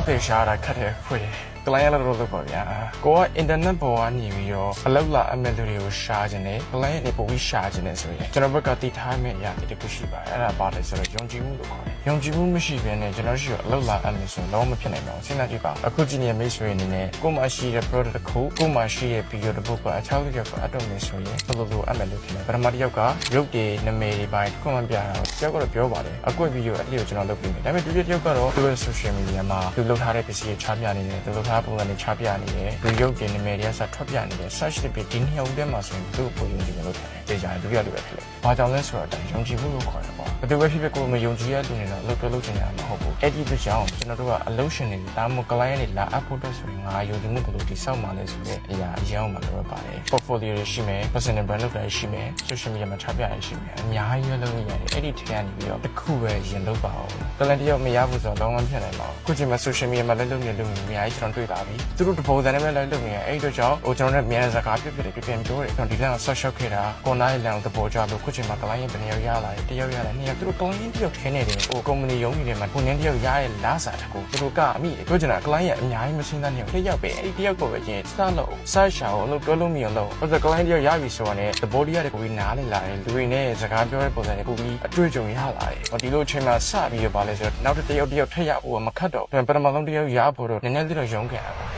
သေရှာတာခတ်တယ်ခွေကလိုင်းရလို့လုပ်ပါဗျာကိုကအင်တာနက်ပေါ်ကနေပြီးတော့အလောက်လာအမက်တွေကိုရှာခြင်းနဲ့ကလိုင်းနေပုံပြီးရှာခြင်းနဲ့ဆိုရင်ကျွန်တော်ဘက်ကတည်ထားမယ့်အရာတခုရှိပါတယ်အဲ့ဒါပါတယ်ဆိုတော့ယုံကြည်မှုလို့ခေါ်တယ်ယုံကြည်မှုမရှိဘဲနဲ့ကျွန်တော်ရှိတော့အလောက်လာအမက်ဆိုတော့မဖြစ်နိုင်ပါဘူးစဉ်းစားကြည့်ပါအခုကြည့်နေမိတ်ဆွေအနေနဲ့ကိုမှရှိတဲ့ product တစ်ခုကိုမှရှိတဲ့ video တစ်ပုဒ်ကအချောက်တစ်ယောက်ကအတော့မယ်ဆိုရင်ဘယ်လိုအမက်လုပ်ဖြစ်လဲပထမတစ်ယောက်ကရုပ်တွေနာမည်တွေပိုင်းတစ်ခုမှပြတာတော့တယောက်ကတော့ပြောပါတယ်အကွက် video အဲ့ဒီကိုကျွန်တော်လုပ်ပြီးမယ်ဒါပေမဲ့ဒုတိယတစ်ယောက်ကတော့သူ့ရဲ့ social media မှာသူလုပ်ထားတဲ့ပစ္စည်းတွေချပြနေတယ်သူလုပ်ထားပုံစံတွေချပြနေတယ်သူရုပ်တွေနာမည်တွေကစထွက်ပြနေတယ် search တွေဒီနှစ်ယောက်တည်းမှာဆိုရင်သူ့ကိုယုံကြည်လို့ထားတယ်တေချာဒုတိယလူပဲဖြစ်လို့ဘာကြောင့်လဲဆိုတော့ယုံကြည်မှုလို့ခေါ်တယ်ပေါ့ဘယ်သူပဲဖြစ်ဖြစ်ကိုမယုံကြည်ရတဲ့လူတွေတော့လုပ်ချင်တာမဟုတ်ဘူးအဲ့ဒီအတွက်ကြောင့်ကျွန်တော်တို့ကအလုပ်ရှင်တွေဒါမှမဟုတ် client တွေလာအပ်ဖို့အတွက်ဆိုရင်ငါယုံကြည်မှုဘယ်လိုတည်ဆောက်မှလဲဆိုတဲ့အရာအရင်အောင်မှာလုပ်ပါတယ် portfolio တွေရှိမယ် personal brand လုပ်တာရှိမယ် social media မှာချပြရရှိမယ်အများကြီးလုပ်နေရတယ်အဲ့ဒီထဲကနေပြီးတော့တစ်ခုပဲရင်လုပ်ပါအောင် client တယောက်မရဘူးဆိုတော့လုံးဝဖြစ်နိုင်ပါဘူးခုချိန်မှာ social media မှာလည်းလုပ်နေလို့အများကြီးကျွန်တော်တွေ့ပါပြီသူတို့တပုံစံနဲ့ပဲလုပ်နေရအဲ့ဒီအတွက်ကြောင့်ကျွန်တော်တို့မြန်စကားပြပြပြန်ပြောတယ်ကျွန်တော်ဒီလမ်းက search ရှောက်ခဲ့တာကိုနိုင်လမ်းသဘောကျလို့ခုချိန်မှာ client ဘယ်နှယောက်ရလာတယ်တယောက်ရလာနှစ်ယောက်သူတို့ client တယောက်ထင်းနေတယ်ဟို company ရုံးနေတယ်မှာကိုနင်းတယောက်ရရဲ့လားစာတကူသူတို့ကအမိပြောချင်တာ client အများကြီးမစင်းတဲ့နေတယောက်ပဲအဲ့ဒီတယောက်ကိုပဲချင်းစလို့ search ရှာအောင်လို့တွဲလို့မရလို့ဘာလို့ client တယောက်ရပြီဆိုတော့သဘောတရားတွေကိုနားလည်လာတယ်လူတွေနဲ့စကားပြောတဲ့ပုံစံတွေပိုပြီးအတွေ့အကြုံရလာတယ်ဒီလိုအချိန်မှာစပြီးတော့ဗာလဲဆိုတော့နောက်တစ်ယောက်ထက်ရဖို့မခတ်တော့ပထမဆုံးတယောက်ရဖို့တော့နည်းနည်းလေးတော့ရုန်းကန်ရပါတယ်